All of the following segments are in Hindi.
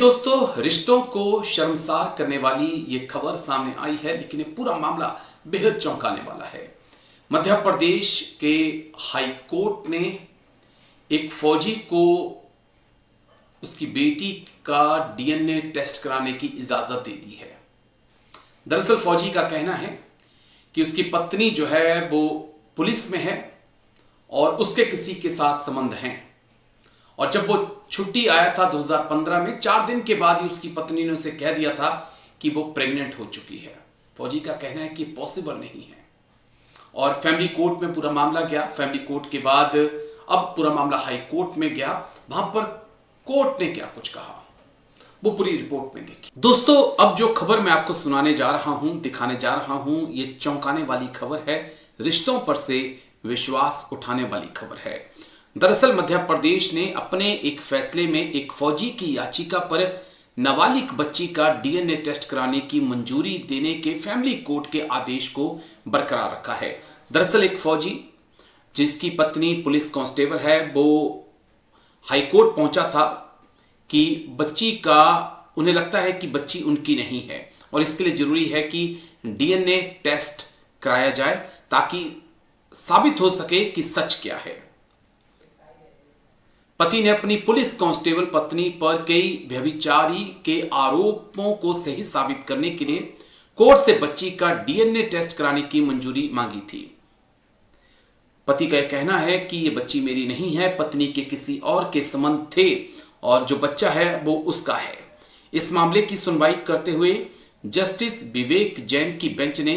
दोस्तों, रिश्तों को शर्मसार करने वाली ये खबर सामने आई है, लेकिन ये पूरा मामला बेहद चौंकाने वाला है। मध्य प्रदेश के हाई कोर्ट ने एक फौजी को उसकी बेटी का डीएनए टेस्ट कराने की इजाजत दे दी है। दरअसल फौजी का कहना है कि उसकी पत्नी जो है वो पुलिस में है और उसके किसी के साथ संबंध हैं, और जब वो छुट्टी आया था 2015 में, 4 दिन के बाद ही उसकी पत्नी ने उसे कह दिया था कि वो प्रेग्नेंट हो चुकी है। फौजी का कहना है कि पॉसिबल नहीं है, और फैमिली कोर्ट में पूरा मामला गया। फैमिली कोर्ट के बाद अब पूरा मामला हाई कोर्ट में गया। वहां पर कोर्ट ने क्या कुछ कहा, वो पूरी रिपोर्ट में देखिए। दोस्तों, अब जो खबर मैं आपको सुनाने जा रहा हूं, दिखाने जा रहा हूं, ये चौंकाने वाली खबर है, रिश्तों पर से विश्वास उठाने वाली खबर है। दरअसल मध्य प्रदेश ने अपने एक फैसले में एक फौजी की याचिका पर नाबालिग बच्ची का डीएनए टेस्ट कराने की मंजूरी देने के फैमिली कोर्ट के आदेश को बरकरार रखा है। दरअसल एक फौजी जिसकी पत्नी पुलिस कांस्टेबल है, वो हाई कोर्ट पहुंचा था कि बच्ची का, उन्हें लगता है कि बच्ची उनकी नहीं है और इसके लिए जरूरी है कि डीएनए टेस्ट कराया जाए ताकि साबित हो सके कि सच क्या है। पति ने अपनी पुलिस कांस्टेबल पत्नी पर कई व्यभिचारी के आरोपों को सही साबित करने के लिए कोर्ट से बच्ची का डीएनए टेस्ट कराने की मंजूरी मांगी थी। पति का यह कहना है कि यह बच्ची मेरी नहीं है, पत्नी के किसी और के संबंध थे और जो बच्चा है वो उसका है। इस मामले की सुनवाई करते हुए जस्टिस विवेक जैन की बेंच ने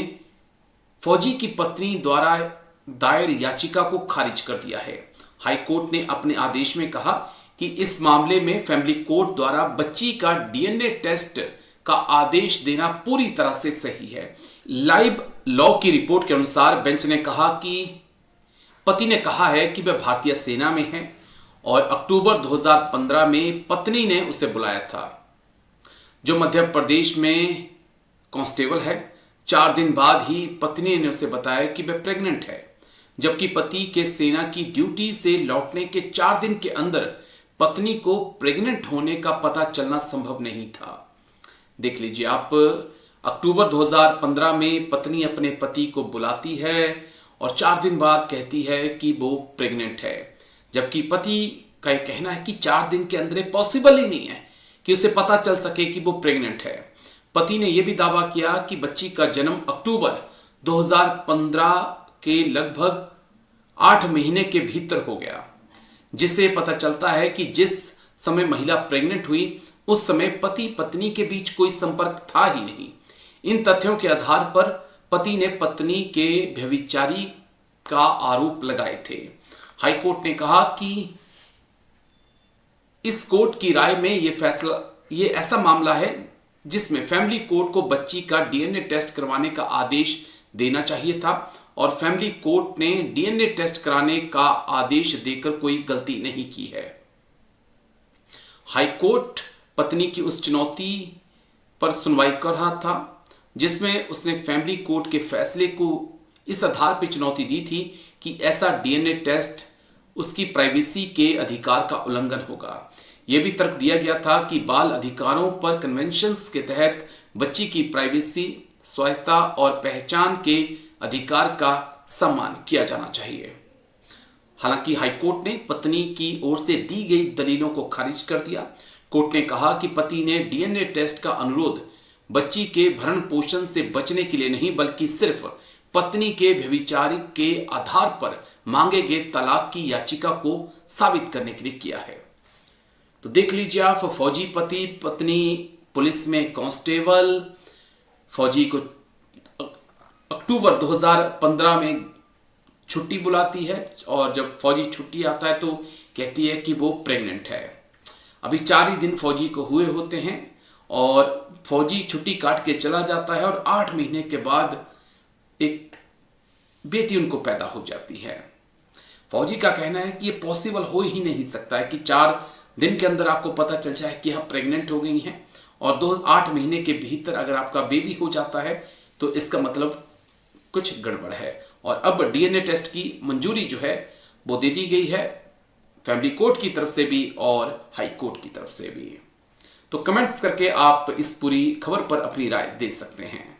फौजी की पत्नी द्वारा दायर याचिका को खारिज कर दिया है। हाई कोर्ट ने अपने आदेश में कहा कि इस मामले में फैमिली कोर्ट द्वारा बच्ची का डीएनए टेस्ट का आदेश देना पूरी तरह से सही है। लाइव लॉ की रिपोर्ट के अनुसार बेंच ने कहा कि पति ने कहा है कि वह भारतीय सेना में है और अक्टूबर 2015 में पत्नी ने उसे बुलाया था, जो मध्य प्रदेश में कांस्टेबल है। 4 दिन बाद ही पत्नी ने उसे बताया कि वह प्रेग्नेंट है, जबकि पति के सेना की ड्यूटी से लौटने के 4 दिन के अंदर पत्नी को प्रेग्नेंट होने का पता चलना संभव नहीं था। देख लीजिए आप, अक्टूबर 2015 में पत्नी अपने पति को बुलाती है और 4 दिन बाद कहती है कि वो प्रेग्नेंट है, जबकि पति का यह कहना है कि 4 दिन के अंदर पॉसिबल ही नहीं है कि उसे पता चल सके कि वो प्रेग्नेंट है। पति ने यह भी दावा किया कि बच्ची का जन्म अक्टूबर 2015 के लगभग 8 महीने के भीतर हो गया, जिससे पता चलता है कि जिस समय महिला प्रेग्नेंट हुई उस समय पति पत्नी के बीच कोई संपर्क था ही नहीं। इन तथ्यों के आधार पर पति ने पत्नी के व्यभिचारी का आरोप लगाए थे। हाई कोर्ट ने कहा कि इस कोर्ट की राय में ये ऐसा मामला है जिसमें फैमिली कोर्ट को बच्ची का डीएनए टेस्ट करवाने का आदेश देना चाहिए था, और फैमिली कोर्ट ने डीएनए टेस्ट कराने का आदेश देकर कोई गलती नहीं की है। हाई कोर्ट पत्नी की उस चुनौती पर सुनवाई कर रहा था जिसमें उसने फैमिली कोर्ट के फैसले को इस आधार पर चुनौती दी थी कि ऐसा डीएनए टेस्ट उसकी प्राइवेसी के अधिकार का उल्लंघन होगा। यह भी तर्क दिया गया था कि बाल अधिकारों पर कन्वेंशंस के तहत बच्ची की प्राइवेसी, स्वायत्तता और पहचान के अधिकार का सम्मान किया जाना चाहिए। हालांकि हाईकोर्ट ने पत्नी की ओर से दी गई दलीलों को खारिज कर दिया। कोर्ट ने कहा कि पति ने डीएनए टेस्ट का अनुरोध बच्ची के भरण पोषण से बचने के लिए नहीं, बल्कि सिर्फ पत्नी के व्यभिचारी के आधार पर मांगे गए तलाक की याचिका को साबित करने के लिए किया है। तो देख लीजिए आप, फौजी पति पत्नी पुलिस में कांस्टेबल, फौजी को अक्टूबर 2015 में छुट्टी बुलाती है और जब फौजी छुट्टी आता है तो कहती है कि वो प्रेग्नेंट है। अभी 4 ही दिन फौजी को हुए होते हैं और फौजी छुट्टी काट के चला जाता है और 8 महीने के बाद एक बेटी उनको पैदा हो जाती है। फौजी का कहना है कि ये पॉसिबल हो ही नहीं सकता है कि 4 दिन के अंदर आपको पता चल जाए कि आप प्रेग्नेंट हो गई हैं, और 8 महीने के भीतर अगर आपका बेबी हो जाता है तो इसका मतलब कुछ गड़बड़ है। और अब डीएनए टेस्ट की मंजूरी जो है वो दे दी गई है फैमिली कोर्ट की तरफ से भी और हाई कोर्ट की तरफ से भी। तो कमेंट्स करके आप इस पूरी खबर पर अपनी राय दे सकते हैं।